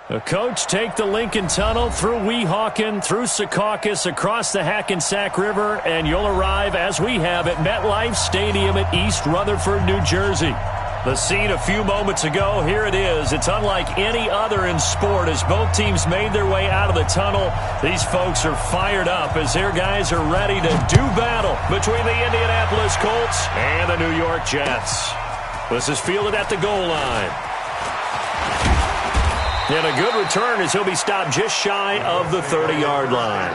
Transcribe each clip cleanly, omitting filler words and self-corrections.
The coach take the Lincoln Tunnel through Weehawken, through Secaucus, across the Hackensack River, and you'll arrive, as we have, at MetLife Stadium at East Rutherford, New Jersey. The scene a few moments ago, here it is. It's unlike any other in sport as both teams made their way out of the tunnel. These folks are fired up as their guys are ready to do battle between the Indianapolis Colts and the New York Jets. This is fielded at the goal line. And a good return as he'll be stopped just shy of the 30-yard line.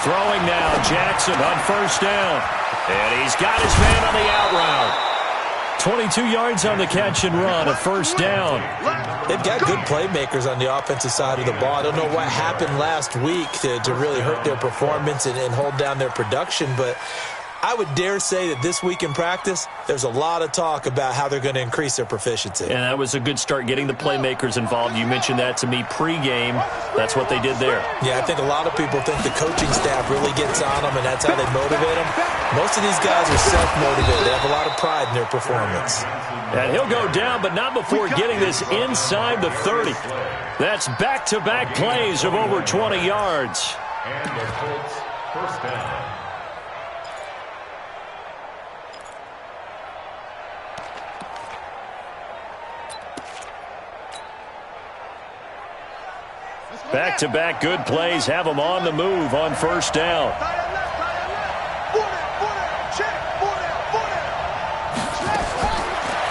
Throwing now, Jackson on first down. And he's got his man on the out route. 22 yards on the catch and run, a first down. They've got good playmakers on the offensive side of the ball. I don't know what happened last week to really hurt their performance and hold down their production, but I would dare say that this week in practice, there's a lot of talk about how they're going to increase their proficiency. And that was a good start, getting the playmakers involved. You mentioned that to me pregame. That's what they did there. Yeah, I think a lot of people think the coaching staff really gets on them, and that's how they motivate them. Most of these guys are self-motivated. They have a lot of pride in their performance. And he'll go down, but not before getting this inside the 30. That's back-to-back plays of over 20 yards. And the Colts first down. Back-to-back good plays have them on the move on first down.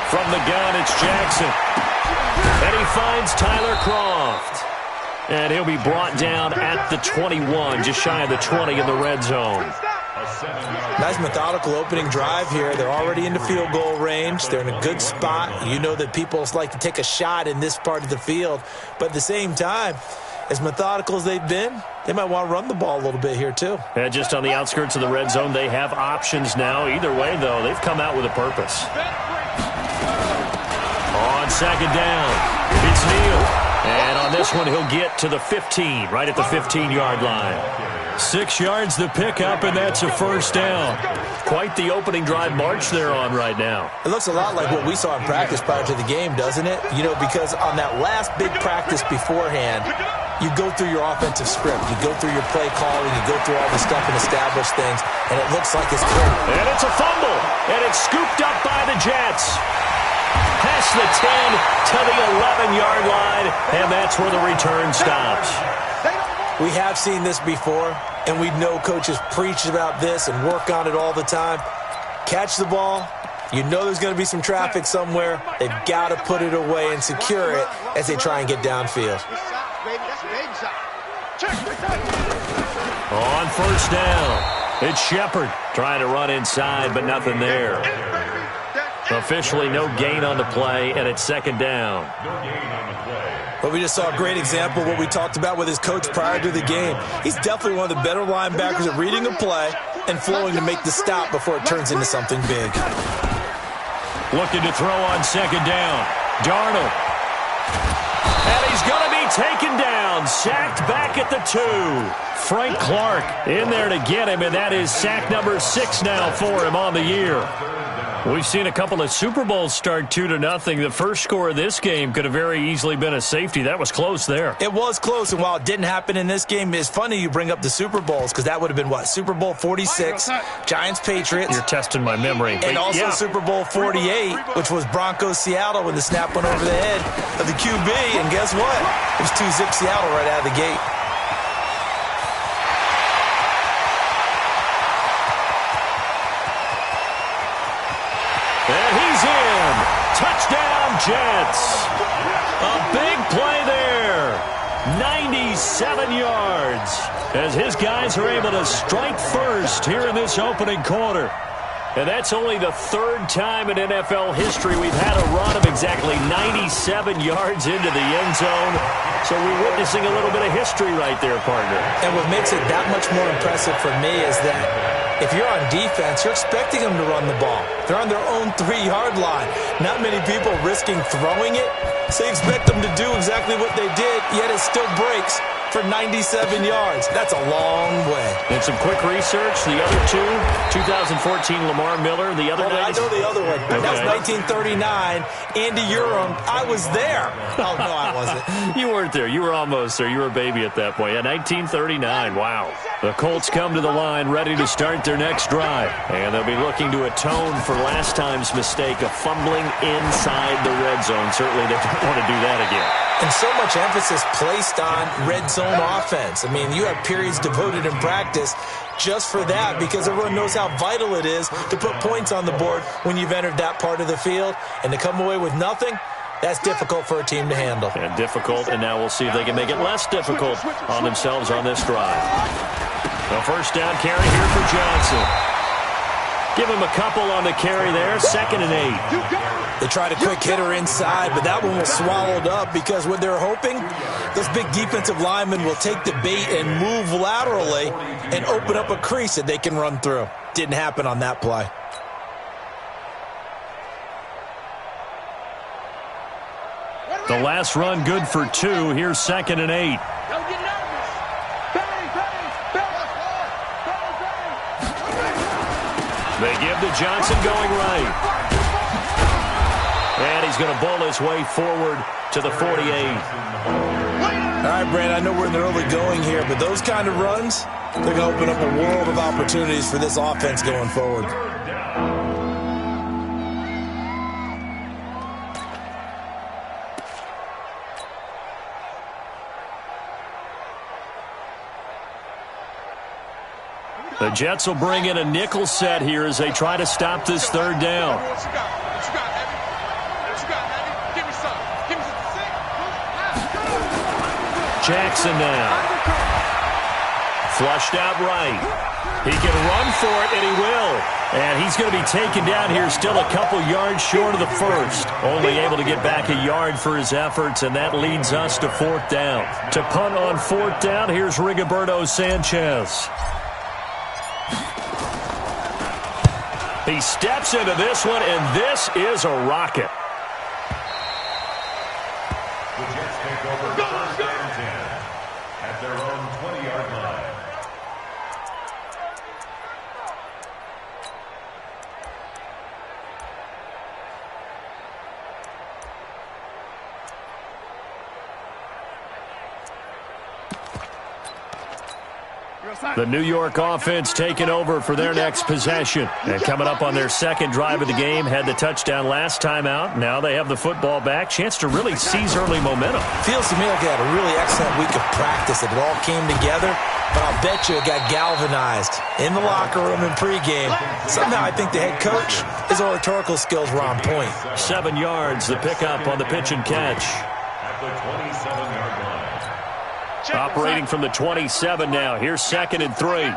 From the gun, it's Jackson. And he finds Tyler Croft. And he'll be brought down at the 21, just shy of the 20 in the red zone. Nice methodical opening drive here. They're already into field goal range. They're in a good spot. You know that people like to take a shot in this part of the field. But at the same time, as methodical as they've been, they might want to run the ball a little bit here too. And just on the outskirts of the red zone, they have options now. Either way, though, they've come out with a purpose. On second down, it's Neal. And on this one, he'll get to the 15, right at the 15-yard line. 6 yards the pickup, and that's a first down. Quite the opening drive march they're on right now. It looks a lot like what we saw in practice prior to the game, doesn't it? You know, because on that last big practice beforehand, you go through your offensive script. You go through your play calling. You go through all the stuff and establish things, and it looks like it's clear. And it's a fumble, and it's scooped up by the Jets. Past the 10 to the 11-yard line, and that's where the return stops. We have seen this before, and we know coaches preach about this and work on it all the time. Catch the ball. You know there's going to be some traffic somewhere. They've got to put it away and secure it as they try and get downfield. On first down, it's Shepard trying to run inside, but nothing there. Officially no gain on the play, and it's second down. But we just saw a great example of what we talked about with his coach prior to the game. He's definitely one of the better linebackers at reading a play and flowing to make the stop before it turns into something big. Looking to throw on second down. Darnold. And he's going to be taken down. Sacked back at the 2. Frank Clark in there to get him, and that is sack number 6 now for him on the year. We've seen a couple of Super Bowls start 2-0. The first score of this game could have very easily been a safety. That was close there. It was close, and while it didn't happen in this game, it's funny you bring up the Super Bowls because that would have been, what, Super Bowl 46, Giants-Patriots. You're testing my memory. And also Super Bowl 48, which was Broncos-Seattle when the snap went over the head of the QB. And guess what? It was 2-zip Seattle right out of the gate. And he's in. Touchdown, Jets. A big play there. 97 yards as his guys are able to strike first here in this opening quarter. And that's only the third time in NFL history we've had a run of exactly 97 yards into the end zone. So we're witnessing a little bit of history right there, partner. And what makes it that much more impressive for me is that If you're on defense, you're expecting them to run the ball. They're on their own 3-yard line. Not many people risking throwing it, so you expect them to do exactly what they did, yet it still breaks for 97 yards. That's a long way. And some quick research. The other two, 2014 Lamar Miller. The other I know the other one. Okay. That was 1939. Andy Urim. I was there. Oh, no, I wasn't. You weren't there. You were almost there. You were a baby at that point. Yeah, 1939. Wow. The Colts come to the line ready to start their next drive. And they'll be looking to atone for last time's mistake of fumbling inside the red zone. Certainly they don't want to do that again. And so much emphasis placed on red zone offense. I mean, you have periods devoted in practice just for that because everyone knows how vital it is to put points on the board when you've entered that part of the field. And to come away with nothing, that's difficult for a team to handle. And difficult, and now we'll see if they can make it less difficult on themselves on this drive. The first down carry here for Johnson. Give him a couple on the carry there, 2nd and 8. They tried a quick hitter inside, but that one was swallowed up because what they're hoping, those big defensive linemen will take the bait and move laterally and open up a crease that they can run through. Didn't happen on that play. The last run good for 2. Here's 2nd and 8. They give to Johnson going right. And he's going to bowl his way forward to the 48. All right, Brandon, I know we're in the early going here, but those kind of runs, they're going to open up a world of opportunities for this offense going forward. The Jets will bring in a nickel set here as they try to stop this 3rd down. Jackson now. Flushed out right. He can run for it, and he will. And he's going to be taken down here still a couple yards short of the first. Only able to get back a yard for his efforts, and that leads us to 4th down. To punt on 4th down, here's Rigoberto Sanchez. He steps into this one, and this is a rocket. The Jets take over 1st and 10 at their own 20-yard line. The New York offense taking over for their next possession. And coming up on their 2nd drive of the game, had the touchdown last time out. Now they have the football back. Chance to really seize early momentum. Feels to me like they had a really excellent week of practice. It all came together, but I'll bet you it got galvanized in the locker room in pregame. Somehow I think the head coach, his oratorical skills were on point. 7 yards, the pickup on the pitch and catch. At the 27-yard line. Operating from the 27 now. Here's 2nd and 3. And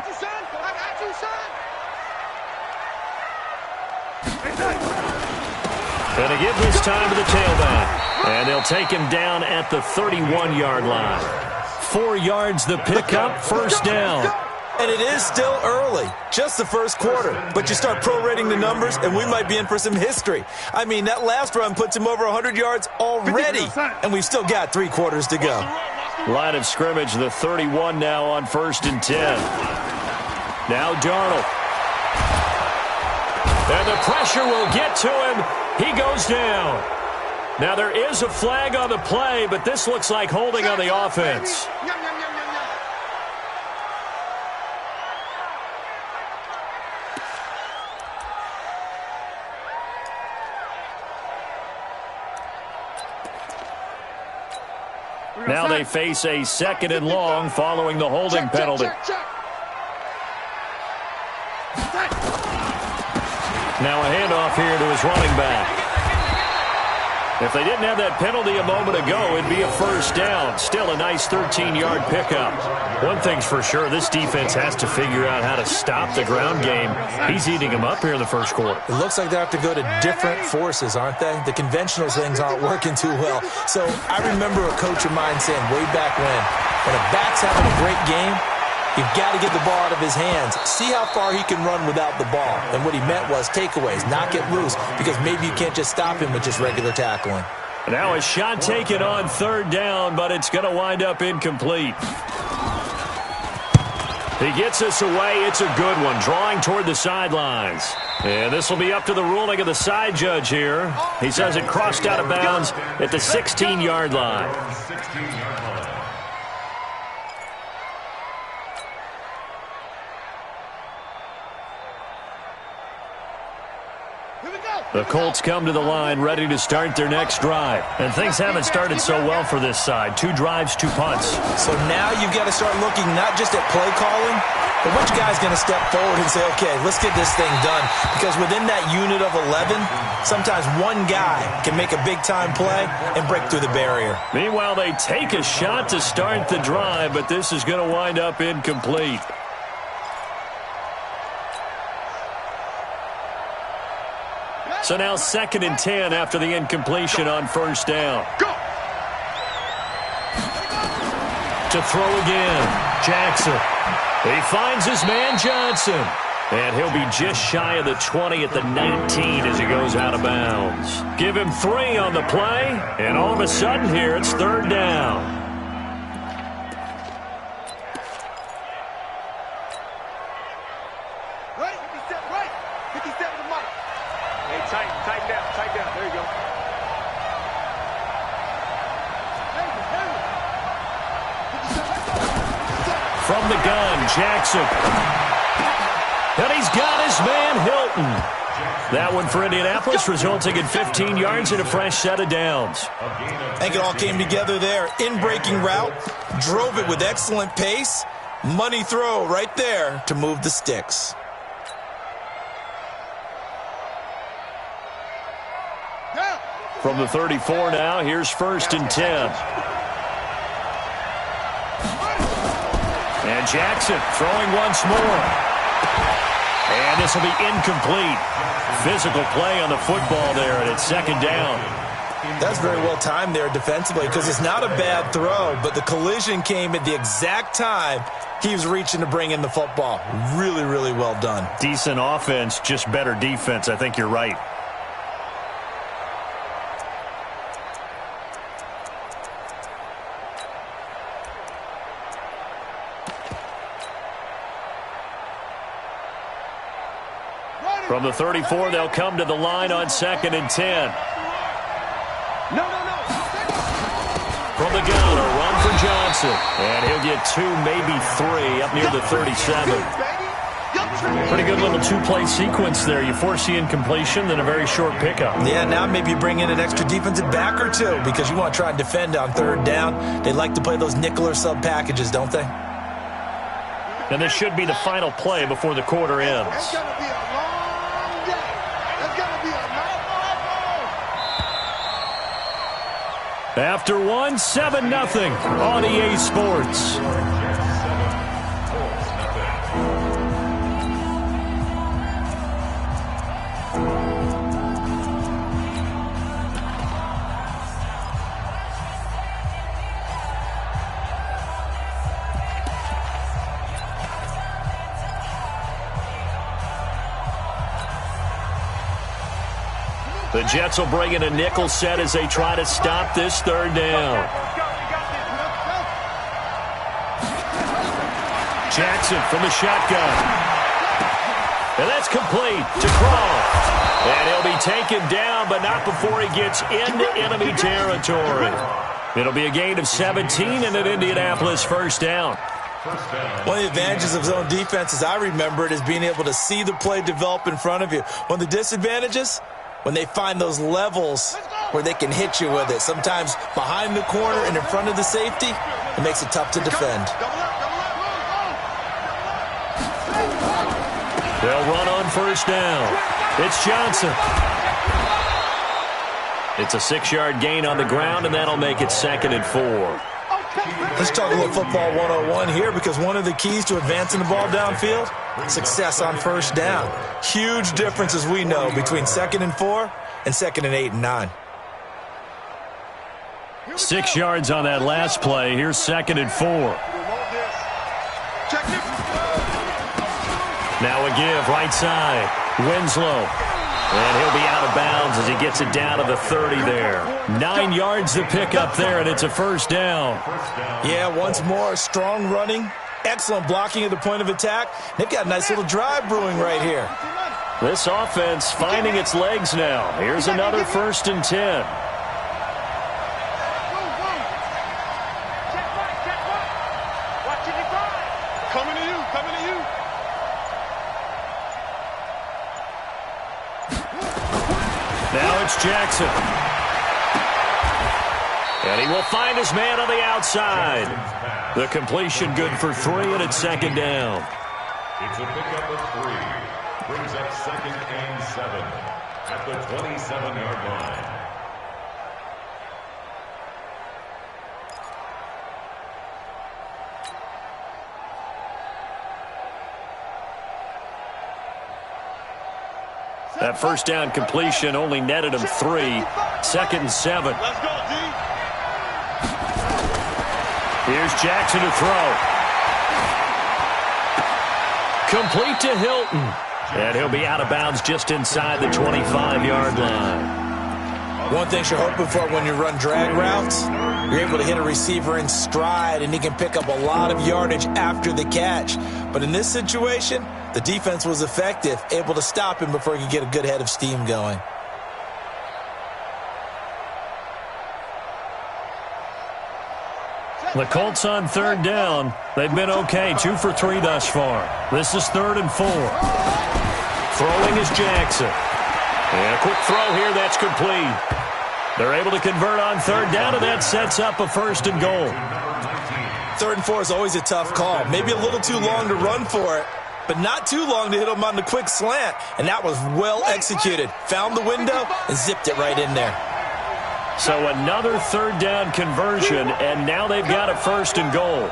they give this time to the tailback. And they'll take him down at the 31-yard line. 4 yards the pickup, 1st down. And it is still early, just the first quarter. But you start prorating the numbers, and we might be in for some history. I mean, that last run puts him over 100 yards already, and we've still got 3 quarters to go. Line of scrimmage, the 31 now on 1st and 10. Now Darnold. And the pressure will get to him. He goes down. Now there is a flag on the play, but this looks like holding on the offense. Now they face a 2nd and long following the holding penalty. Now a handoff here to his running back. If they didn't have that penalty a moment ago, it'd be a 1st down. Still a nice 13-yard pickup. One thing's for sure, this defense has to figure out how to stop the ground game. He's eating them up here in the first quarter. It looks like they have to go to different forces, aren't they? The conventional things aren't working too well. So I remember a coach of mine saying way back when a back's having a great game, You've got to get the ball out of his hands. See how far he can run without the ball. And what he meant was takeaways, not get loose, because maybe you can't just stop him with just regular tackling. Now a shot taken on third down, but it's going to wind up incomplete. He gets us away. It's a good one, drawing toward the sidelines. And this will be up to the ruling of the side judge here. He says it crossed out of bounds at the 16-yard line. The Colts come to the line ready to start their next drive. And things haven't started so well for this side. 2 drives, 2 punts. So now you've got to start looking not just at play calling, but which guy's going to step forward and say, okay, let's get this thing done. Because within that unit of 11, sometimes one guy can make a big-time play and break through the barrier. Meanwhile, they take a shot to start the drive, but this is going to wind up incomplete. So now 2nd and 10 after the incompletion on first down. To throw again, Jackson. He finds his man Johnson. And he'll be just shy of the 20 at the 19 as he goes out of bounds. Give him 3 on the play, and all of a sudden here it's 3rd down. From the gun, Jackson. And he's got his man Hilton. That one for Indianapolis, resulting in 15 yards and a fresh set of downs. I think it all came together there. In-breaking route, drove it with excellent pace. Money throw right there to move the sticks. From the 34 now, here's 1st and 10. And Jackson throwing once more. And this will be incomplete. Physical play on the football there, and it's 2nd down. That's very well timed there defensively because it's not a bad throw, but the collision came at the exact time he was reaching to bring in the football. Really, really well done. Decent offense, just better defense. I think you're right. From the 34, they'll come to the line on 2nd and 10. From the gun, a run for Johnson. And he'll get 2, maybe 3, up near the 37. Pretty good little 2-play sequence there. You force the incompletion, then a very short pickup. Yeah, now maybe you bring in an extra defensive back or 2 because you want to try and defend on 3rd down. They like to play those nickel or sub packages, don't they? And this should be the final play before the quarter ends. After 1, 7-0 on EA Sports. The Jets will bring in a nickel set as they try to stop this 3rd down. Jackson from the shotgun. And that's complete to Croft. And he'll be taken down, but not before he gets into enemy territory. It'll be a gain of 17 and an Indianapolis 1st down. One of the advantages of zone defense, as I remember it, is being able to see the play develop in front of you. One of the disadvantages, when they find those levels where they can hit you with it. Sometimes behind the corner and in front of the safety, it makes it tough to defend. They'll run on 1st down. It's Johnson. It's a 6-yard gain on the ground, and that'll make it 2nd and 4. Let's talk a little football 101 here, because one of the keys to advancing the ball downfield, success on 1st down. Huge difference, as we know, between 2nd and 4 and 2nd and 8 and 9. 6 yards on that last play. Here's 2nd and 4. Now a give, right side. Winslow. And he'll be out of bounds as he gets it down to the 30 there. 9 yards to pick up there, and it's a first down. Yeah, once more, strong running, excellent blocking at the point of attack. They've got a nice little drive brewing right here. This offense finding its legs now. Here's another 1st and 10. Now it's Jackson. And he will find his man on the outside. The completion good for 3, and it's 2nd down. It's a pickup of 3. Brings up 2nd and 7 at the 27-yard line. That first down completion only netted him 3. 2nd and 7. Let's go, D. Here's Jackson to throw. Complete to Hilton. And he'll be out of bounds just inside the 25-yard line. One thing you're hoping for when you run drag routes, you're able to hit a receiver in stride, and he can pick up a lot of yardage after the catch. But in this situation, the defense was effective, able to stop him before he could get a good head of steam going. The Colts on 3rd down. They've been okay, 2 for 3 thus far. This is 3rd and 4. Throwing is Jackson. And a quick throw here, that's complete. They're able to convert on 3rd down, and that sets up a 1st and goal. 3rd and 4 is always a tough call. Maybe a little too long to run for it, but not too long to hit him on the quick slant. And that was well executed. Found the window and zipped it right in there. So another 3rd down conversion, and now they've got a 1st and goal.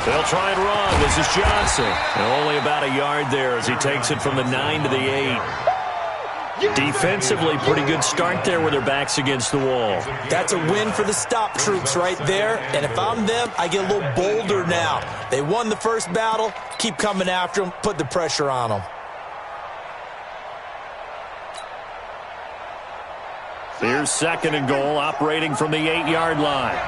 They'll try and run. This is Johnson. And only about a yard there as he takes it from the 9 to the 8. Defensively, pretty good start there with their backs against the wall. That's a win for the stop troops right there. And if I'm them, I get a little bolder now. They won the first battle. Keep coming after them. Put the pressure on them. Here's 2nd and goal, operating from the 8-yard line.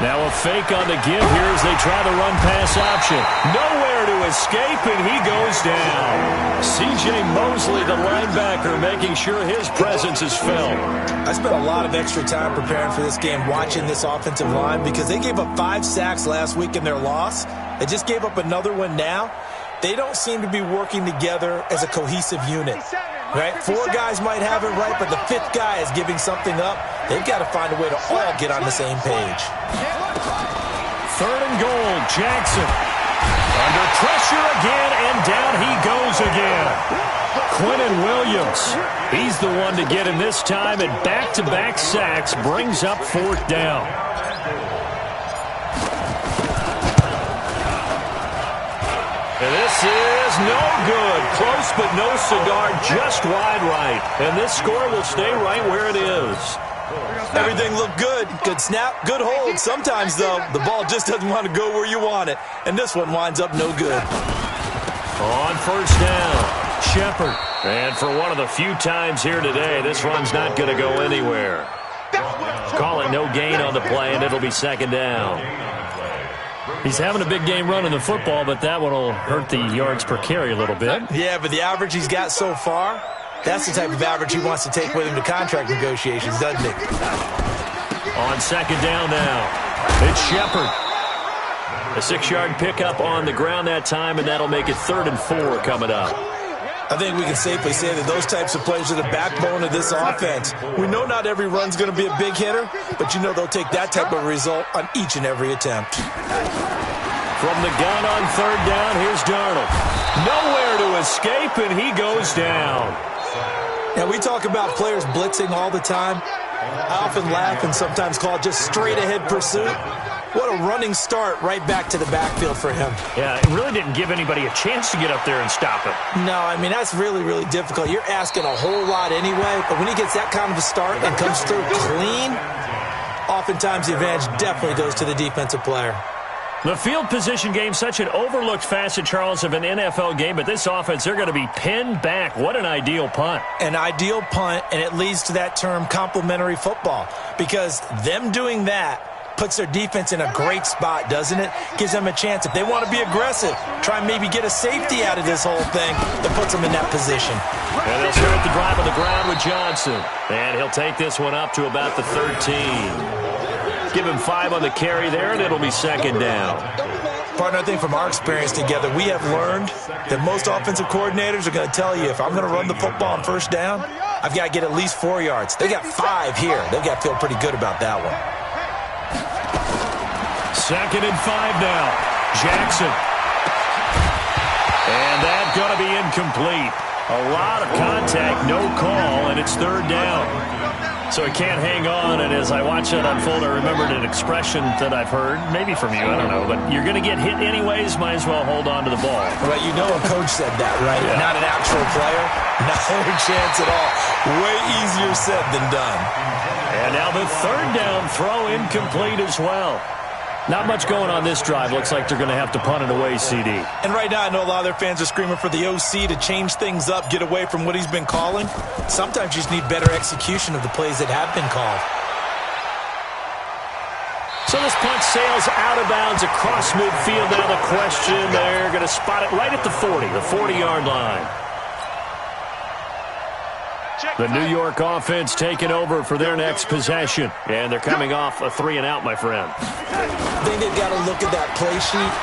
Now a fake on the give here as they try the run-pass option. Nowhere to escape, and he goes down. C.J. Mosley, the linebacker, making sure his presence is felt. I spent a lot of extra time preparing for this game, watching this offensive line, because they gave up 5 sacks last week in their loss. They just gave up another one now. They don't seem to be working together as a cohesive unit, right? 4 guys might have it right, but the 5th guy is giving something up. They've got to find a way to all get on the same page. 3rd and goal, Jackson. Under pressure again, and down he goes again. Quinnen Williams, he's the one to get him this time, and back-to-back sacks brings up 4th down. And this is no good. Close but no cigar, just wide right. And this score will stay right where it is. Everything looked good. Good snap, good hold. Sometimes, though, the ball just doesn't want to go where you want it. And this one winds up no good. On 1st down, Shepard. And for one of the few times here today, this run's not going to go anywhere. Call it no gain on the play, and it'll be 2nd down. He's having a big game running the football, but that one will hurt the yards per carry a little bit. Yeah, but the average he's got so far, that's the type of average he wants to take with him to contract negotiations, doesn't he? On 2nd down now, it's Shepard. A 6-yard pickup on the ground that time, and that'll make it 3rd and 4 coming up. I think we can safely say that those types of plays are the backbone of this offense. We know not every run's going to be a big hitter, but you know they'll take that type of result on each and every attempt. From the gun on 3rd down, here's Darnold. Nowhere to escape, and he goes down. Now, we talk about players blitzing all the time. I often laugh and sometimes call it just straight-ahead pursuit. What a running start right back to the backfield for him. Yeah, it really didn't give anybody a chance to get up there and stop him. No, I mean, that's really, really difficult. You're asking a whole lot anyway, but when he gets that kind of a start and comes through clean, Oftentimes, the advantage definitely goes to the defensive player. The field position game, such an overlooked facet, Charles, of an NFL game, but this offense, they're going to be pinned back. What an ideal punt. An ideal punt, and it leads to that term complementary football, because them doing that puts their defense in a great spot, doesn't it? Gives them a chance. If they want to be aggressive, try and maybe get a safety out of this whole thing, that puts them in that position. And they'll start the drive on the ground with Johnson. And he'll take this one up to about the 13. Give him 5 on the carry there, and it'll be second down. Partner, I think from our experience together, we have learned that most offensive coordinators are going to tell you, if I'm going to run the football on first down, I've got to get at least 4 yards. They got 5 here. They've got to feel pretty good about that one. Second and 5 now. Jackson. And that's going to be incomplete. A lot of contact, no call, and it's third down. So he can't hang on, and as I watch that unfold, I remembered an expression that I've heard, maybe from you, I don't know, but you're going to get hit anyways, might as well hold on to the ball. Right, you know a coach said that, right? Yeah. Not an actual player, not a chance at all. Way easier said than done. And now the third down throw incomplete as well. Not much going on this drive. Looks like they're going to have to punt it away, CD. And right now, I know a lot of their fans are screaming for the OC to change things up, get away from what he's been calling. Sometimes you just need better execution of the plays that have been called. So this punt sails out of bounds across midfield. Now the question, they're going to spot it right at the 40, the 40-yard line. The New York offense taking over for their next possession. And they're coming off a 3-and-out, my friend. I think they've got to look at that play sheet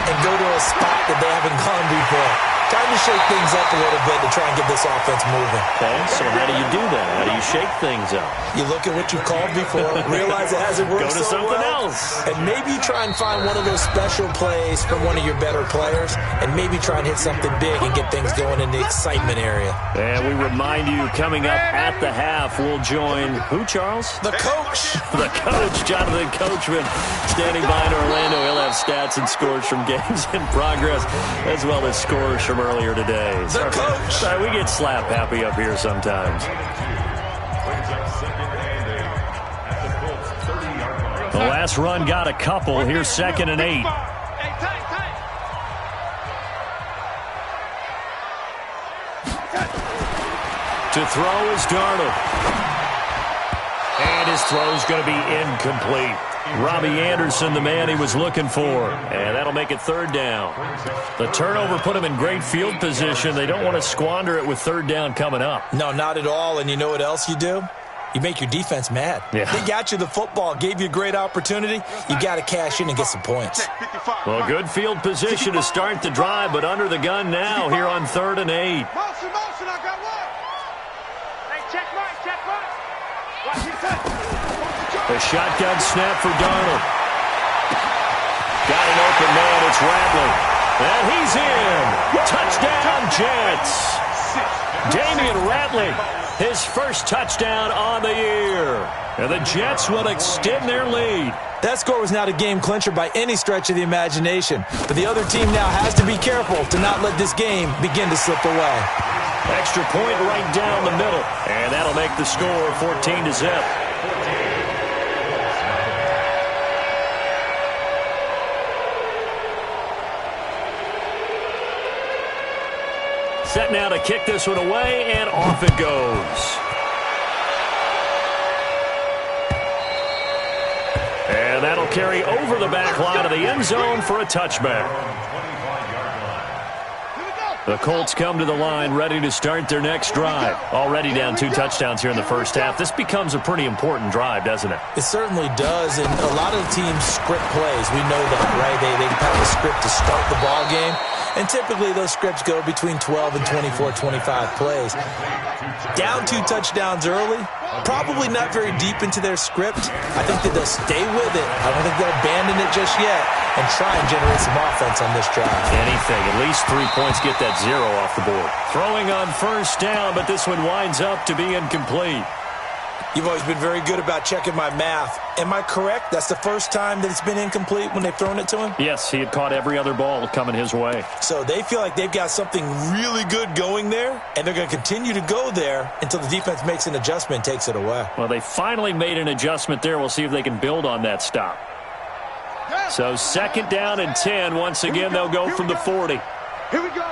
and go to a spot that they haven't gone before. Time to shake things up a little bit to try and get this offense moving. Okay, so how do you do that? How do you shake things up? You look at what you've called before, realize it hasn't worked so well. Go to something else. And maybe try and find one of those special plays from one of your better players, and maybe try and hit something big and get things going in the excitement area. And we remind you, coming up at the half, we'll join who, Charles? The coach. The coach, Jonathan Coachman, standing by in Orlando. He'll have stats and scores from games in progress, as well as scores from earlier today. The coach. Sorry, we get slap happy up here sometimes. The last run got a couple. Here's 2nd and 8. To throw is Darnold. And his throw is going to be incomplete. Robbie Anderson, the man he was looking for. And that'll make it third down. The turnover put him in great field position. They don't want to squander it with third down coming up. No, not at all. And you know what else you do? You make your defense mad. Yeah. They got you the football, gave you a great opportunity. You got to cash in and get some points. Well, good field position to start the drive, but under the gun now here on 3rd and 8. Motion, I got one. Hey, check mark. Watch your touch. The shotgun snap for Darnold. Got an open man. It's Ratley. And he's in. Touchdown, Jets. Damian Ratley, his first touchdown on the year. And the Jets will extend their lead. That score was not a game clincher by any stretch of the imagination. But the other team now has to be careful to not let this game begin to slip away. Extra point right down the middle. And that'll make the score 14-0. Set now to kick this one away, and off it goes. And that'll carry over the back line of the end zone for a touchback. The Colts come to the line ready to start their next drive. Already down 2 touchdowns here in the first half. This becomes a pretty important drive, doesn't it? It certainly does, and a lot of the teams script plays. We know that, right? They have a script to start the ball game, and typically those scripts go between 12 and 24, 25 plays. Down 2 touchdowns early, probably not very deep into their script. I think that they'll stay with it. I don't think they'll abandon it just yet and try and generate some offense on this drive. Anything, at least 3 points, get that 0 off the board. Throwing on first down, but this one winds up to be incomplete. You've always been very good about checking my math. Am I correct? That's the first time that it's been incomplete when they've thrown it to him? Yes, he had caught every other ball coming his way. So they feel like they've got something really good going there, and they're going to continue to go there until the defense makes an adjustment and takes it away. Well, they finally made an adjustment there. We'll see if they can build on that stop. So 2nd down and 10. Once again, they'll go from the 40. Here we go.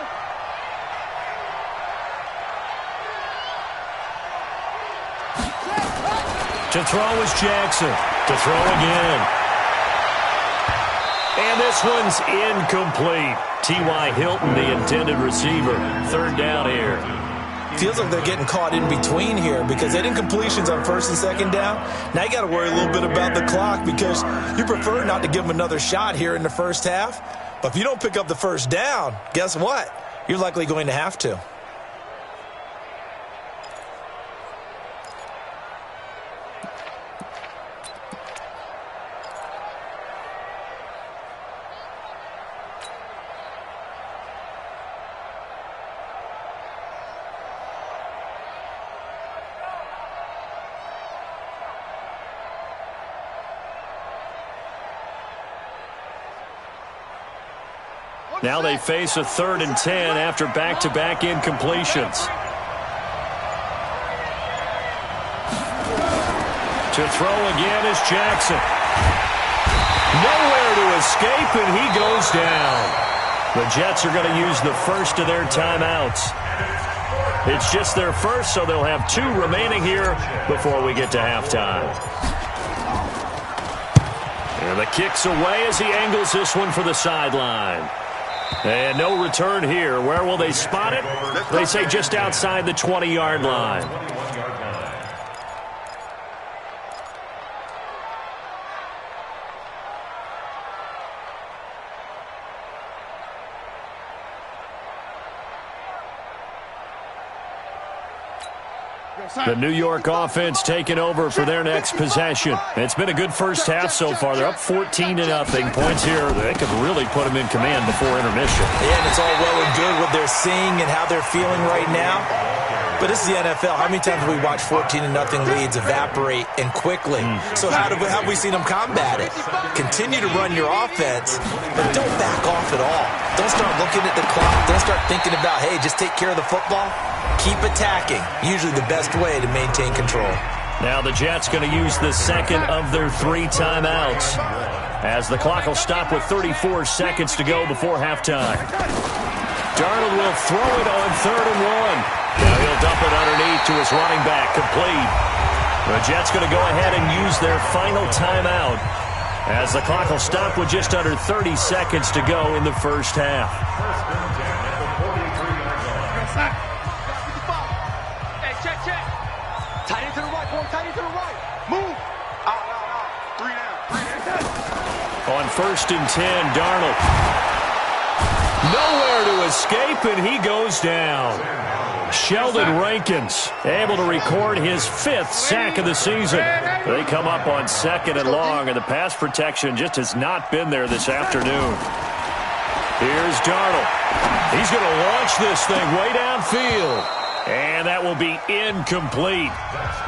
To throw is Jackson. To throw again. And this one's incomplete. T.Y. Hilton, the intended receiver. 3rd down here. Feels like they're getting caught in between here because they had incompletions on 1st and 2nd down. Now you got to worry a little bit about the clock because you prefer not to give them another shot here in the first half. But if you don't pick up the 1st down, guess what? You're likely going to have to. Now they face a 3rd and 10 after back-to-back incompletions. To throw again is Jackson. Nowhere to escape, and he goes down. The Jets are going to use the first of their timeouts. It's just their first, so they'll have 2 remaining here before we get to halftime. And the kick's away as he angles this one for the sideline. And no return here. Where will they spot it? They say just outside the 20-yard line. The New York offense taking over for their next possession. It's been a good first half so far. They're up 14-0. Points here. They could really put them in command before intermission. Yeah, and it's all well and good what they're seeing and how they're feeling right now. But this is the NFL. How many times have we watched 14-0 leads evaporate and quickly? So how have we seen them combat it? Continue to run your offense, but don't back off at all. Don't start looking at the clock. Don't start thinking about, hey, just take care of the football. Keep attacking. Usually the best way to maintain control. Now the Jets going to use the second of their 3 timeouts as the clock will stop with 34 seconds to go before halftime. Darnold will throw it on 3rd and 1. Now he'll dump it underneath to his running back, complete. The Jets going to go ahead and use their final timeout as the clock will stop with just under 30 seconds to go in the first half. Hey, check. Tight end to the right, boy. Tight end to the right. Move. Out. 3 down. On 1st and 10, Darnold. Nowhere to escape, and he goes down. Sheldon Rankins able to record his 5th sack of the season. They come up on 2nd and long, and the pass protection just has not been there this afternoon. Here's Darnold. He's going to launch this thing way downfield. And that will be incomplete.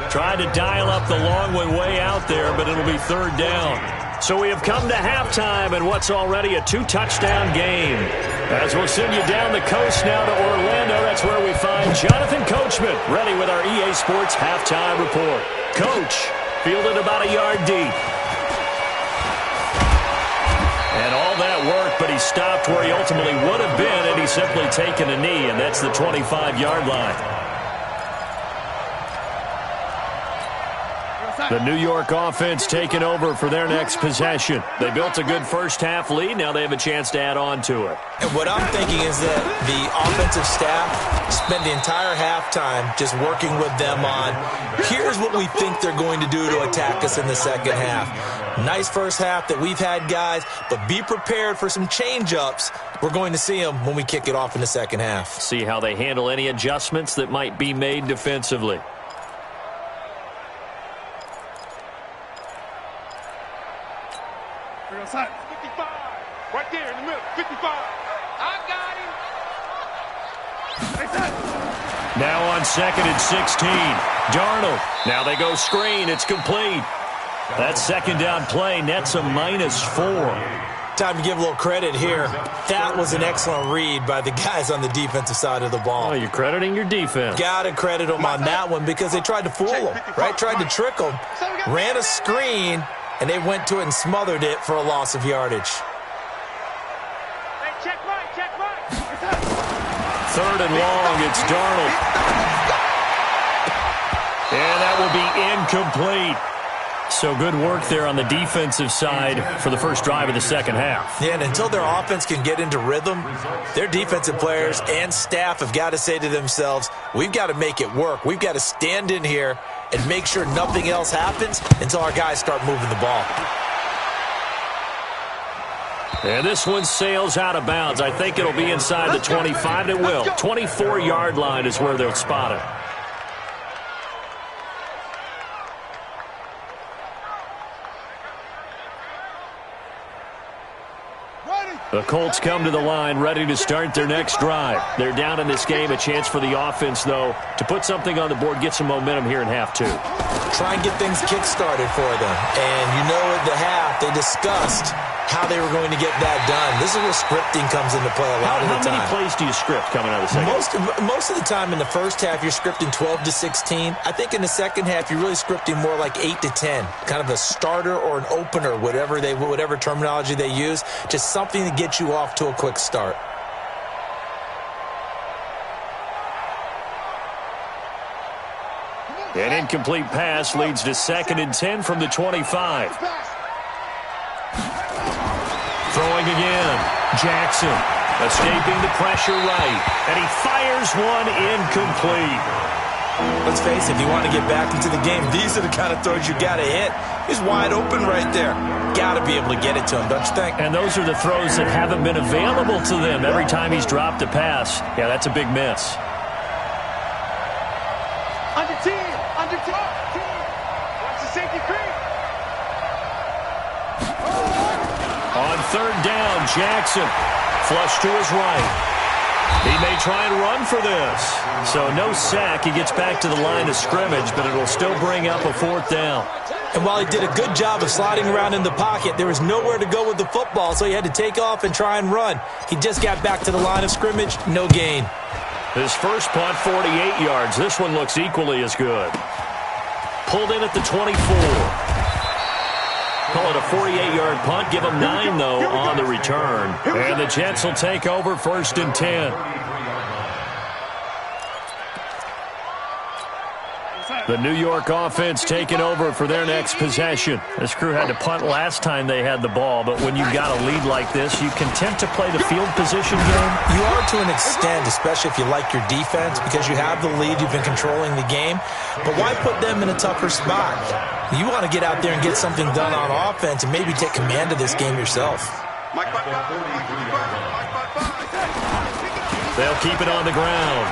Tried to dial up the long one way out there, but it'll be 3rd down. So we have come to halftime in what's already a 2-touchdown game. As we'll send you down the coast now to Orlando, that's where we find Jonathan Coachman, ready with our EA Sports halftime report. Coach, fielded about a yard deep. And all that work, but he stopped where he ultimately would have been, and he's simply taken a knee, and that's the 25-yard line. The New York offense taking over for their next possession. They built a good first half lead. Now they have a chance to add on to it. And what I'm thinking is that the offensive staff spent the entire halftime just working with them on, here's what we think they're going to do to attack us in the second half. Nice first half that we've had, guys, but be prepared for some change-ups. We're going to see them when we kick it off in the second half. See how they handle any adjustments that might be made defensively. Outside. 55. Right there in the middle. 55. I got him. Now on 2nd and 16. Darnold. Now they go screen. It's complete. That second down play nets a -4. Time to give a little credit here. That was an excellent read by the guys on the defensive side of the ball. Oh, you're crediting your defense. Got to credit them on that one because they tried to fool them, right? Tried to trick them. Ran a screen, and they went to it and smothered it for a loss of yardage. Check right. 3rd and long, it's Darnold. And that will be incomplete. So good work there on the defensive side for the first drive of the second half. Yeah, and until their offense can get into rhythm, their defensive players and staff have got to say to themselves, we've got to make it work. We've got to stand in here and make sure nothing else happens until our guys start moving the ball. And this one sails out of bounds. I think it'll be inside the 25. It will. 24-yard line is where they'll spot it. The Colts come to the line ready to start their next drive. They're down in this game. A chance for the offense, though, to put something on the board, get some momentum here in half 2. Try and get things kick-started for them. And you know at the half they discussed how they were going to get that done. This is where scripting comes into play a lot of the time. How many plays do you script coming out of the second? Most of the time in the first half, you're scripting 12 to 16. I think in the second half, you're really scripting more like 8 to 10. Kind of a starter or an opener, whatever terminology they use. Just something to get you off to a quick start. An incomplete pass leads to 2nd and 10 from the 25. Throwing again. Jackson escaping the pressure right. And he fires one incomplete. Let's face it, if you want to get back into the game, these are the kind of throws you got to hit. He's wide open right there. Got to be able to get it to him, don't you think? And those are the throws that haven't been available to them every time he's dropped a pass. Yeah, that's a big miss. Under team. Watch the safety creep. On 3rd down, Jackson. Flush to his right. He may try and run for this. So no sack. He gets back to the line of scrimmage, but it'll still bring up a 4th down. And while he did a good job of sliding around in the pocket, there was nowhere to go with the football, so he had to take off and try and run. He just got back to the line of scrimmage, no gain. His first punt, 48 yards. This one looks equally as good. Pulled in at the 24. Call it a 48-yard punt. Give him 9, though, on the return. And the Jets will take over 1st and 10. The New York offense taking over for their next possession. This crew had to punt last time they had the ball, but when you've got a lead like this, you content to play the field position game? You are to an extent, especially if you like your defense, because you have the lead, you've been controlling the game. But why put them in a tougher spot? You want to get out there and get something done on offense and maybe take command of this game yourself. They'll keep it on the ground.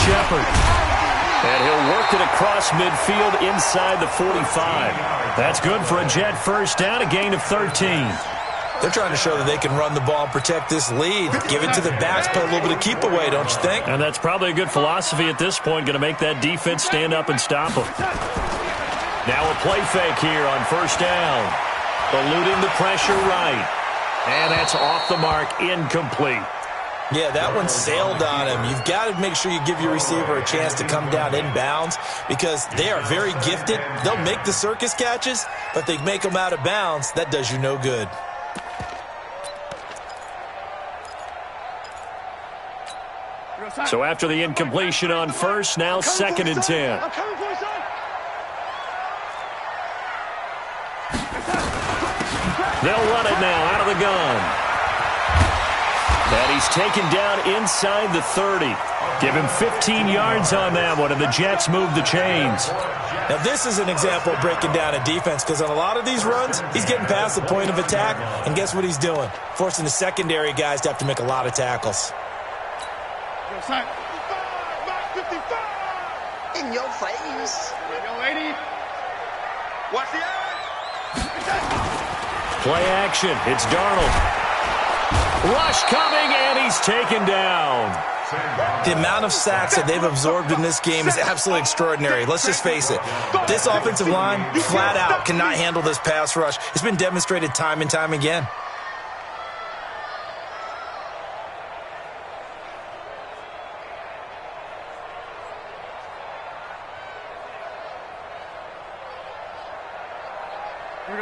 Shepard. And he'll work it across midfield inside the 45. That's good for a Jet first down, a gain of 13. They're trying to show that they can run the ball and protect this lead. Give it to the backs, play a little bit of keep away, don't you think? And that's probably a good philosophy at this point, going to make that defense stand up and stop them. Now a play fake here on 1st down. Eluding the pressure right. And that's off the mark, incomplete. Yeah, that one sailed on him. You've got to make sure you give your receiver a chance to come down inbounds because they are very gifted. They'll make the circus catches, but they make them out of bounds. That does you no good. So after the incompletion on 1st, now 2nd and 10. They'll run it now out of the gun. And he's taken down inside the 30. Give him 15 yards on that one, and the Jets move the chains. Now, this is an example of breaking down a defense because on a lot of these runs, he's getting past the point of attack, and guess what he's doing? Forcing the secondary guys to have to make a lot of tackles. In your face. Watch the Play action. It's Darnold. Rush coming, and he's taken down. The amount of sacks that they've absorbed in this game is absolutely extraordinary. Let's just face it. This offensive line, flat out, cannot handle this pass rush. It's been demonstrated time and time again.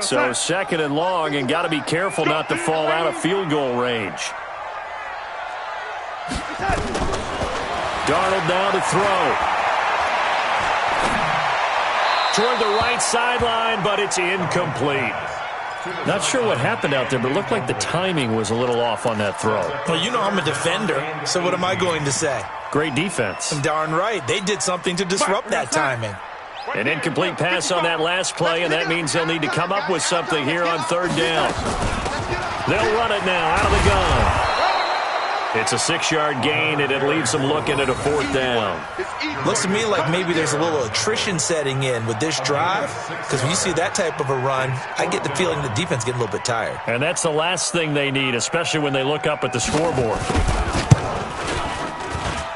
So second and long, and got to be careful not to fall out of field goal range. Darnold now to throw. Toward the right sideline, but it's incomplete. Not sure what happened out there, but it looked like the timing was a little off on that throw. Well, you know I'm a defender, so what am I going to say? Great defense. Darn right. They did something to disrupt that timing. An incomplete pass on that last play, and that means they'll need to come up with something here on third down. They'll run it now out of the gun. It's a 6-yard gain, and it leaves them looking at a fourth down. Looks to me like maybe there's a little attrition setting in with this drive, because when you see that type of a run, I get the feeling the defense getting a little bit tired. And that's the last thing they need, especially when they look up at the scoreboard.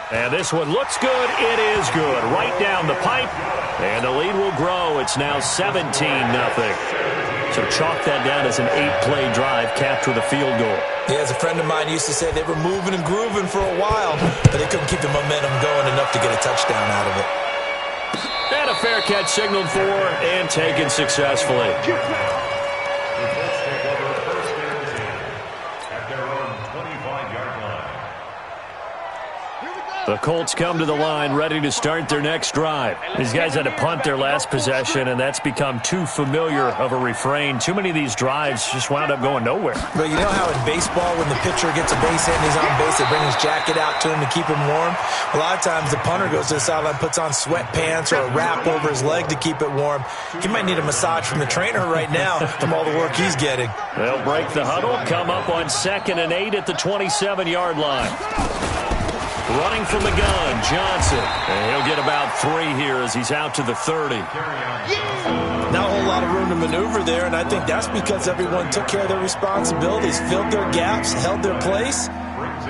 And this one looks good. It is good. Right down the pipe. And the lead will grow. It's now 17-0. So chalk that down as an 8-play drive capped with a field goal. Yeah, as a friend of mine used to say, they were moving and grooving for a while, but they couldn't keep the momentum going enough to get a touchdown out of it. And a fair catch signaled for and taken successfully. The Colts come to the line ready to start their next drive. These guys had to punt their last possession, and that's become too familiar of a refrain. Too many of these drives just wound up going nowhere. But you know how in baseball, when the pitcher gets a base hit and he's on base, they bring his jacket out to him to keep him warm? A lot of times the punter goes to the sideline, puts on sweatpants or a wrap over his leg to keep it warm. He might need a massage from the trainer right now from all the work he's getting. They'll break the huddle, come up on 2nd and 8 at the 27-yard line. Running from the gun, Johnson. And he'll get about 3 here as he's out to the 30. Not a whole lot of room to maneuver there, and I think that's because everyone took care of their responsibilities, filled their gaps, held their place.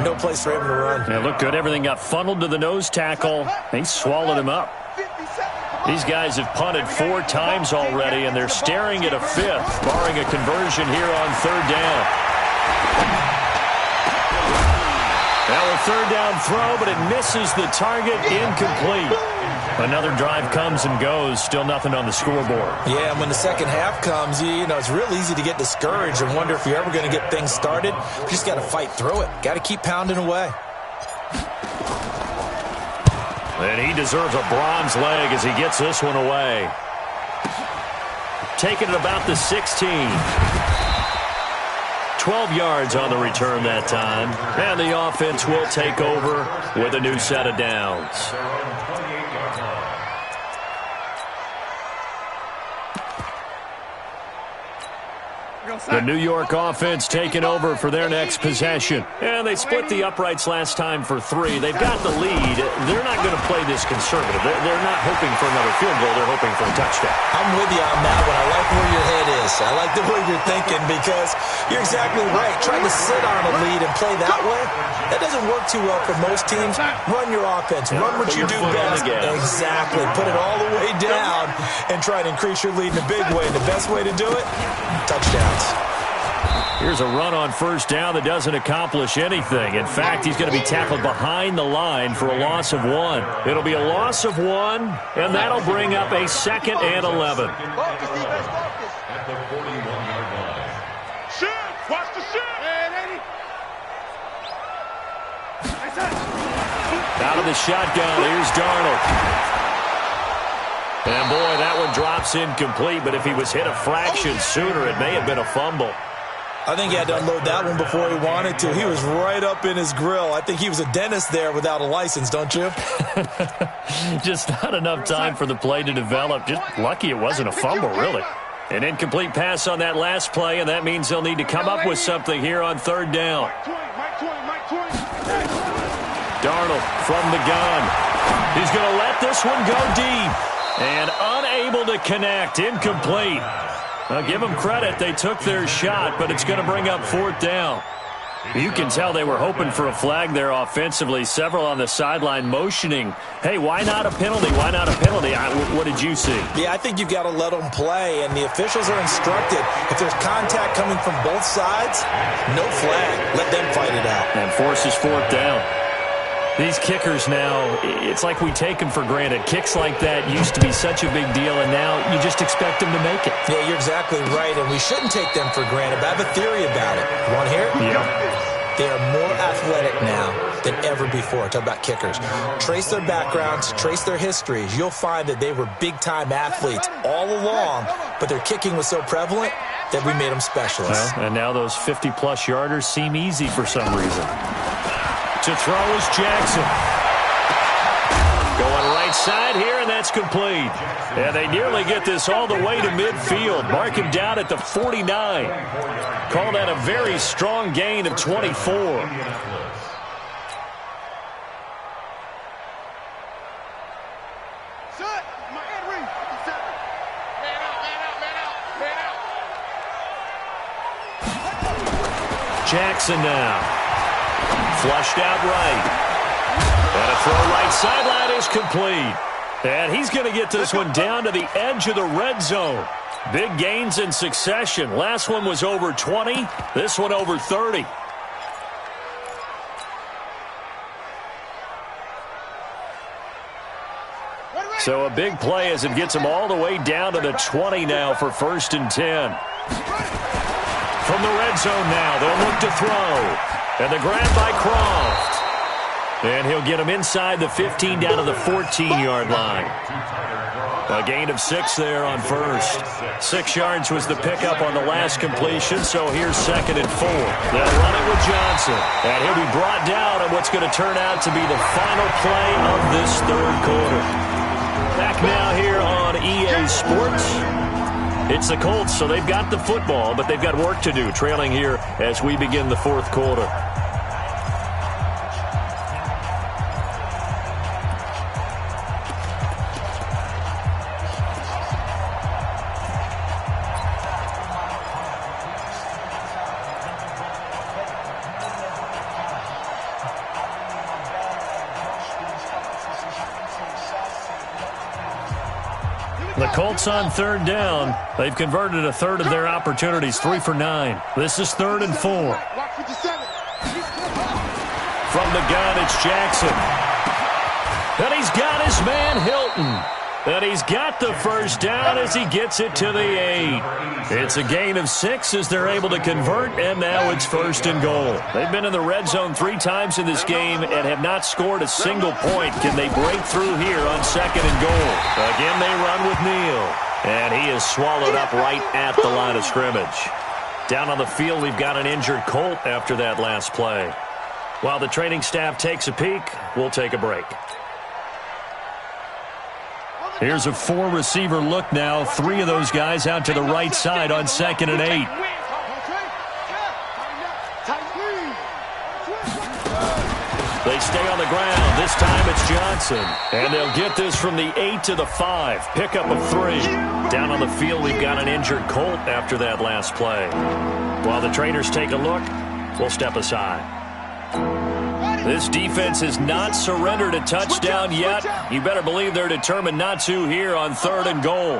No place for him to run. Yeah, looked good. Everything got funneled to the nose tackle. He swallowed him up. These guys have punted 4 times already, and they're staring at a 5th, barring a conversion here on 3rd down. Now a 3rd down throw, but it misses the target, incomplete. Another drive comes and goes, still nothing on the scoreboard. Yeah, and when the second half comes, you know, it's real easy to get discouraged and wonder if you're ever going to get things started. You just got to fight through it. Got to keep pounding away. And he deserves a bronze leg as he gets this one away. Taking it about the 16. 12 yards on the return that time. And the offense will take over with a new set of downs. The New York offense taking over for their next possession. And they split the uprights last time for 3. They've got the lead. They're not going to play this conservative. They're not hoping for another field goal. They're hoping for a touchdown. I'm with you on that one. I like where your head is. I like the way you're thinking because you're exactly right. Trying to sit on a lead and play that way, that doesn't work too well for most teams. Run your offense. Run what you do best. Exactly. Put it all the way down and try to increase your lead in a big way. And the best way to do it, touchdowns. Here's a run on 1st down that doesn't accomplish anything. In fact, he's going to be tackled behind the line for a loss of 1. It'll be a loss of 1, and that'll bring up a 2nd and 11. At the 41-yard line. Shoot! Watch the shoot! Out of the shotgun, here's Darnold. And boy, that one drops incomplete, but if he was hit a fraction sooner, it may have been a fumble. I think he had to unload that one before he wanted to. He was right up in his grill. I think he was a dentist there without a license, don't you? Just not enough time for the play to develop. Just lucky it wasn't a fumble, really. An incomplete pass on that last play, and that means they'll need to come up with something here on 3rd down. Darnold from the gun. He's going to let this one go deep. And unable to connect. Incomplete. Now, give them credit. They took their shot, but it's going to bring up 4th down. You can tell they were hoping for a flag there offensively. Several on the sideline motioning, hey, why not a penalty? Why not a penalty? What did you see? Yeah, I think you've got to let them play, and the officials are instructed. If there's contact coming from both sides, no flag. Let them fight it out. And forces fourth down. These kickers now, it's like we take them for granted. Kicks like that used to be such a big deal, and now you just expect them to make it. Yeah, you're exactly right, and we shouldn't take them for granted. But I have a theory about it. You want to hear it? Yeah. They are more athletic now than ever before. Talk about kickers. Trace their backgrounds, trace their histories. You'll find that they were big-time athletes all along, but their kicking was so prevalent that we made them specialists. Well, and now those 50-plus yarders seem easy for some reason. To throw is Jackson. Going right side here, and that's complete. And they nearly get this all the way to midfield. Mark him down at the 49. Call that a very strong gain of 24. Jackson now. Flushed out right. And a throw right sideline is complete. And he's going to get this one down to the edge of the red zone. Big gains in succession. Last one was over 20. This one over 30. So a big play as it gets him all the way down to the 20 now for 1st and 10. From the red zone now, they'll look to throw. And the grab by Croft. And he'll get him inside the 15 down to the 14-yard line. A gain of 6 there on first. 6 yards was the pickup on the last completion, so here's 2nd and 4. They'll run it with Johnson. And he'll be brought down on what's going to turn out to be the final play of this 3rd quarter. Back now here on EA Sports. It's the Colts, so they've got the football, but they've got work to do, trailing here as we begin the 4th quarter. The Colts on 3rd down. They've converted a third of their opportunities, 3 for 9. This is 3rd and 4. From the gun, it's Jackson. And he's got his man Hilton. And he's got the first down as he gets it to the 8. It's a gain of 6 as they're able to convert, and now it's 1st and goal. They've been in the red zone 3 times in this game and have not scored a single point. Can they break through here on 2nd and goal? Again, they run with Neal. And he is swallowed up right at the line of scrimmage. Down on the field, we've got an injured Colt after that last play. While the training staff takes a peek, we'll take a break. Here's a 4-receiver look now. 3 of those guys out to the right side on 2nd and 8. They stay on the ground. This time it's Johnson. And they'll get this from the 8 to the 5. Pickup of 3. Down on the field, we've got an injured Colt after that last play. While the trainers take a look, we'll step aside. This defense has not surrendered a touchdown yet. You better believe they're determined not to here on 3rd and goal.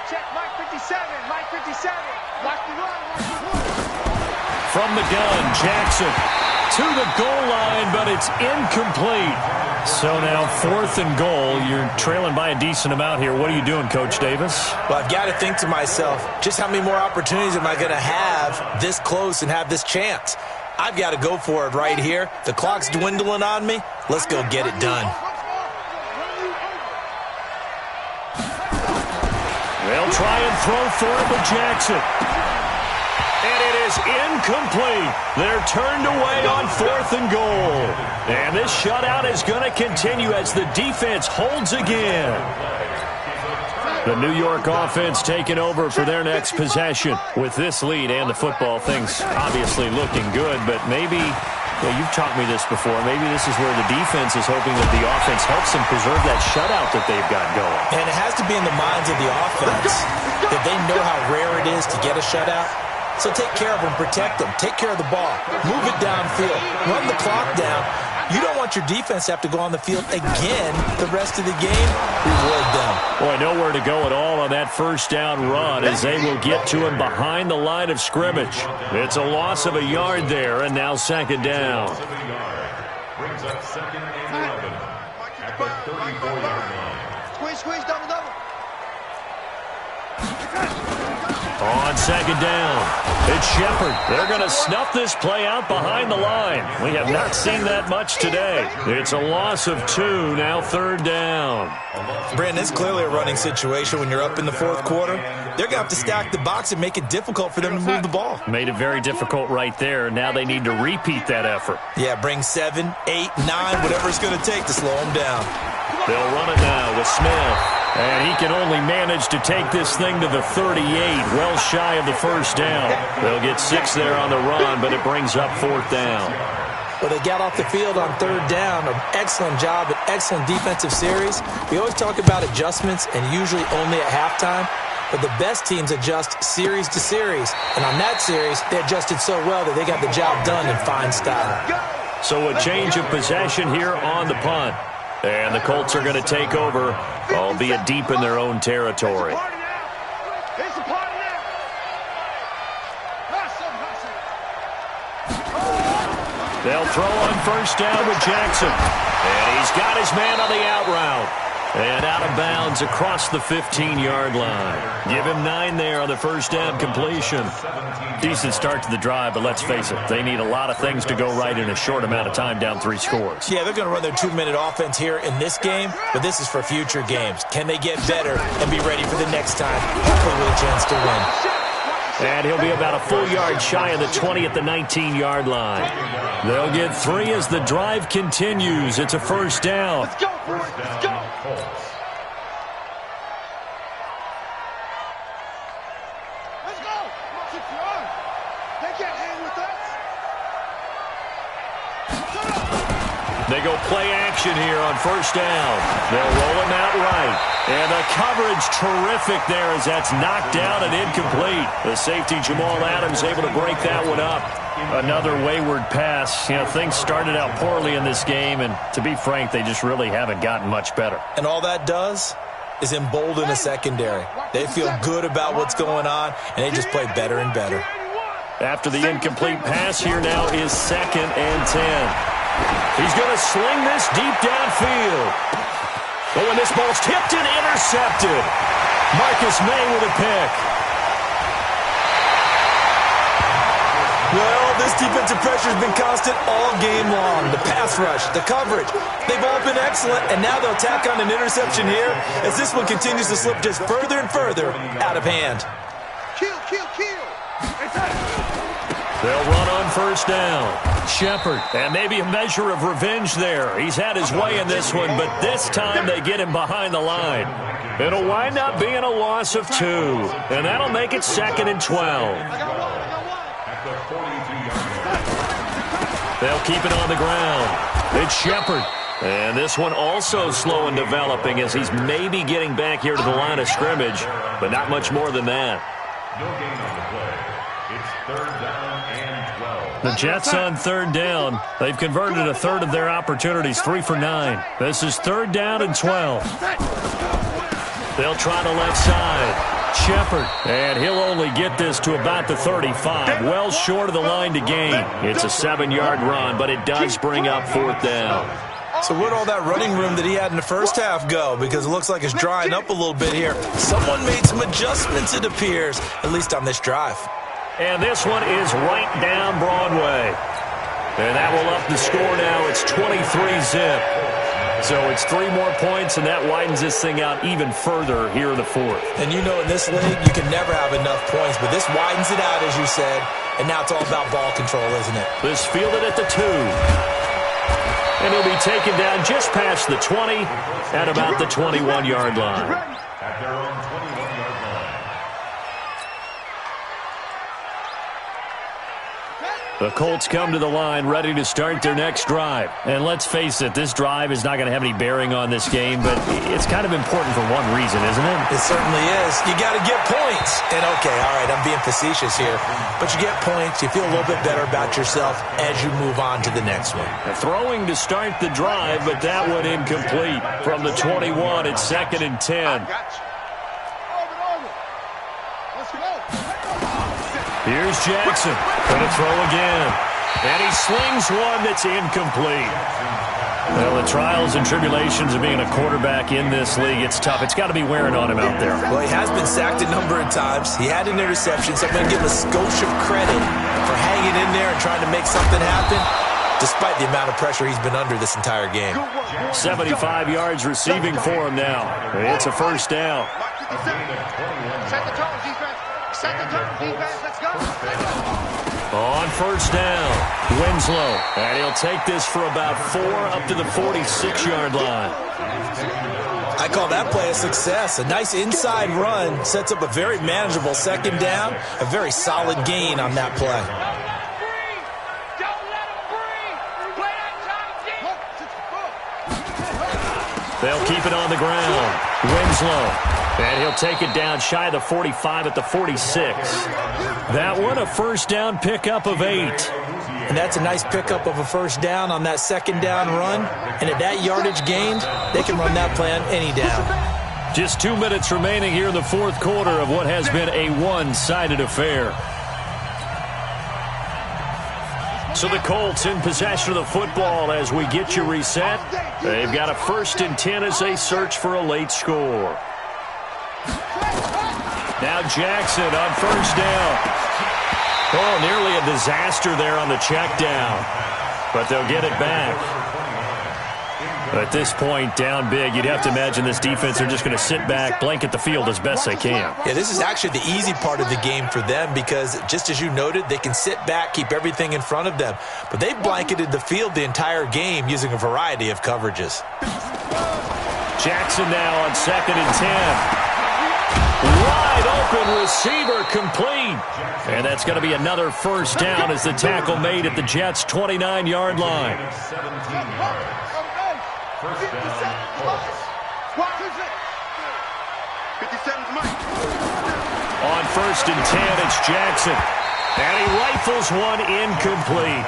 Check Mike 57, Mike 57. Watch the run, watch the run. From the gun, Jackson to the goal line, but it's incomplete. So now 4th and goal. You're trailing by a decent amount here. What are you doing, Coach Davis? Well, I've got to think to myself, just how many more opportunities am I going to have this close and have this chance? I've got to go for it right here. The clock's dwindling on me. Let's go get it done. They'll try and throw for it with Jackson. And it is incomplete. They're turned away on 4th and goal. And this shutout is going to continue as the defense holds again. The New York offense taking over for their next possession. With this lead and the football, things obviously looking good, but maybe, well, you've taught me this before, maybe this is where the defense is hoping that the offense helps them preserve that shutout that they've got going. And it has to be in the minds of the offense that they know how rare it is to get a shutout. So take care of them, protect them, take care of the ball, move it downfield, run the clock down. You don't want your defense to have to go on the field again the rest of the game. Reward them. Boy, nowhere to go at all on that first down run as they will get to him behind the line of scrimmage. It's a loss of a yard there, and now second down. Brings up second and 11 at the 34-yard line. Squeeze, double. On second down, it's Shepard. They're going to snuff this play out behind the line. We have not seen that much today. It's a loss of 2, now third down. Brandon, it's clearly a running situation when you're up in the fourth quarter. They're going to have to stack the box and make it difficult for them to move the ball. Made it very difficult right there. Now they need to repeat that effort. Yeah, bring 7, 8, 9, whatever it's going to take to slow them down. They'll run it now with Smith. And he can only manage to take this thing to the 38, well shy of the first down. They'll get 6 there on the run, but it brings up fourth down. Well, they got off the field on third down. An excellent job, an excellent defensive series. We always talk about adjustments and usually only at halftime. But the best teams adjust series to series. And on that series, they adjusted so well that they got the job done in fine style. So a change of possession here on the punt. And the Colts are going to take over, albeit deep in their own territory. They'll throw on first down with Jackson. And he's got his man on the out route. And out of bounds across the 15-yard line. Give him 9 there on the first down completion. Decent start to the drive, but let's face it, they need a lot of things to go right in a short amount of time, down 3 scores. Yeah, they're going to run their 2-minute offense here in this game, but this is for future games. Can they get better and be ready for the next time? Hopefully with a chance to win. And he'll be about a full yard shy of the 20 at the 19-yard line. They'll get 3 as the drive continues. It's a first down. Let's go, boys. Let's go. Let's go. They can't hang with us. They go play action here on first down. They'll roll him out right. And the coverage terrific there as that's knocked down and incomplete. The safety Jamal Adams able to break that one up. Another wayward pass. You know, things started out poorly in this game, and to be frank, they just really haven't gotten much better. And all that does is embolden a secondary. They feel good about what's going on, and they just play better and better. After the incomplete pass, here now is second and 10. He's going to sling this deep downfield. Oh, and this ball's tipped and intercepted. Marcus May with a pick. Well, this defensive pressure has been constant all game long. The pass rush, the coverage, they've all been excellent, and now they'll tack on an interception here as this one continues to slip just further and further out of hand. Kill. They'll run on first down. Shepard, and maybe a measure of revenge there. He's had his way in this one, but this time they get him behind the line. It'll wind up being a loss of 2, and that'll make it second and 12. They'll keep it on the ground. It's Shepard. And this one also slow in developing as he's maybe getting back here to the line of scrimmage, but not much more than that. No gain on the play. It's third down and 12. The Jets on third down. They've converted a third of their opportunities, 3 for 9. This is third down and 12. They'll try the left side. Shepard, and he'll only get this to about the 35, well short of the line to gain. It's a 7-yard run, but it does bring up fourth down. So where'd all that running room that he had in the first half go? Because it looks like it's drying up a little bit here. Someone made some adjustments, it appears, at least on this drive. And this one is right down Broadway. And that will up the score now. It's 23-zip. So it's 3 more points, and that widens this thing out even further here in the fourth. And you know in this league, you can never have enough points, but this widens it out, as you said, and now it's all about ball control, isn't it? This fielded at the 2. And he'll be taken down just past the 20 at about the 21-yard line. At their own 21-yard line. The Colts come to the line ready to start their next drive. And let's face it, this drive is not going to have any bearing on this game, but it's kind of important for one reason, isn't it? It certainly is. You got to get points. And okay, all right, I'm being facetious here, but you get points, you feel a little bit better about yourself as you move on to the next one. Throwing to start the drive, but that one incomplete. From the 21, it's 2nd and 10. Here's Jackson. Going to throw again. And he slings one that's incomplete. Well, the trials and tribulations of being a quarterback in this league, it's tough. It's got to be wearing on him out there. Well, he has been sacked a number of times. He had an interception, so I'm going to give him a skosh of credit for hanging in there and trying to make something happen, despite the amount of pressure he's been under this entire game. 75 yards receiving for him now. It's a first down. Set the tone, defense. Set the tone, defense. Let's go. On first down, Winslow. And he'll take this for about 4 up to the 46-yard line. I call that play a success. A nice inside run sets up a very manageable second down. A very solid gain on that play. They'll keep it on the ground. Winslow. And he'll take it down shy of the 45 at the 46. That one a first down pickup of 8. And that's a nice pickup of a first down on that second down run. And at that yardage gained, they can run that play on any down. Just 2 minutes remaining here in the fourth quarter of what has been a one-sided affair. So the Colts in possession of the football as we get you reset. They've got a 1st and 10 as they search for a late score. Now Jackson on first down. Oh, nearly a disaster there on the check down. But they'll get it back. At this point, down big, you'd have to imagine this defense are just going to sit back, blanket the field as best they can. Yeah, this is actually the easy part of the game for them because, just as you noted, they can sit back, keep everything in front of them. But they blanketed the field the entire game using a variety of coverages. Jackson now on 2nd and 10. Wide open receiver complete. And that's going to be another first down as the tackle made at the Jets' 29-yard line. First down, on 1st and 10, it's Jackson. And he rifles one incomplete.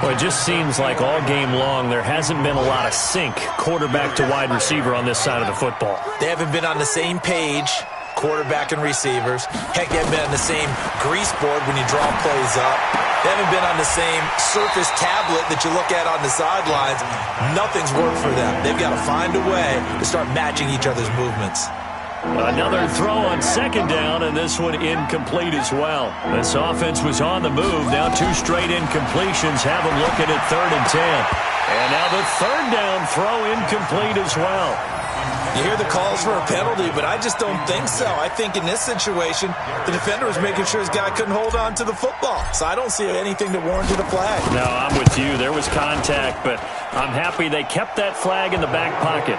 Well, it just seems like all game long there hasn't been a lot of sync quarterback to wide receiver on this side of the football. They haven't been on the same page, quarterback and receivers. Heck, they haven't been on the same grease board when you draw plays up. They haven't been on the same surface tablet that you look at on the sidelines. Nothing's worked for them. They've got to find a way to start matching each other's movements. Another throw on 2nd down, and this one incomplete as well. This offense was on the move. Now 2 straight incompletions have them looking at 3rd and 10. And now the 3rd down throw incomplete as well. You hear the calls for a penalty, but I just don't think so. I think in this situation, the defender was making sure his guy couldn't hold on to the football. So I don't see anything that warranted a flag. No, I'm with you. There was contact, but I'm happy they kept that flag in the back pocket.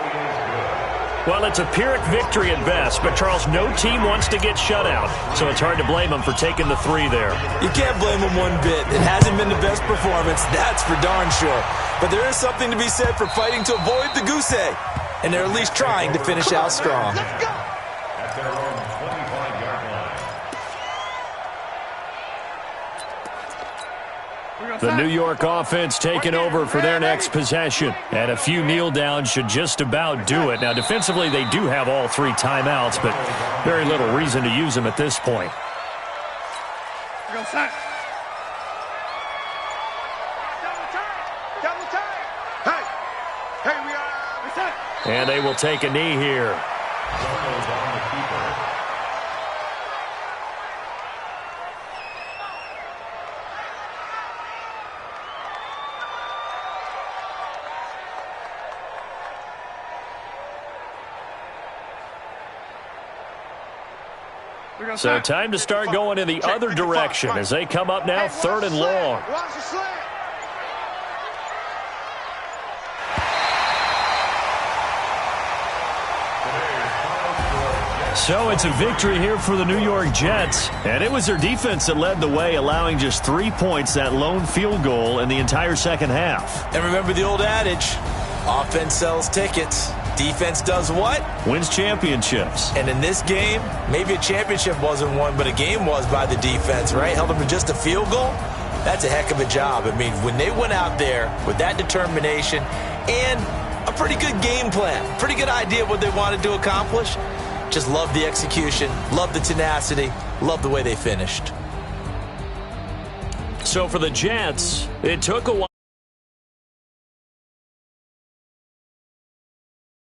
Well, it's a Pyrrhic victory at best, but, Charles, no team wants to get shut out, so it's hard to blame them for taking the 3 there. You can't blame them one bit. It hasn't been the best performance, that's for darn sure. But there is something to be said for fighting to avoid the goose egg, and they're at least trying to finish out strong. at their own 25-yard line. The New York offense taking over for their next possession. And a few kneel downs should just about do it. Now, defensively, they do have all 3 timeouts, but very little reason to use them at this point. And they will take a knee here. So time to start going in the other direction as they come up now 3rd and long. So it's a victory here for the New York Jets, and it was their defense that led the way, allowing just 3 points, that lone field goal in the entire second half. And remember the old adage, offense sells tickets. Defense does what? Wins championships. And in this game, maybe a championship wasn't won, but a game was by the defense, right? Held them to just a field goal. That's a heck of a job. I mean, when they went out there with that determination and a pretty good game plan, pretty good idea of what they wanted to accomplish, just love the execution, love the tenacity, love the way they finished. So for the Jets, it took a while.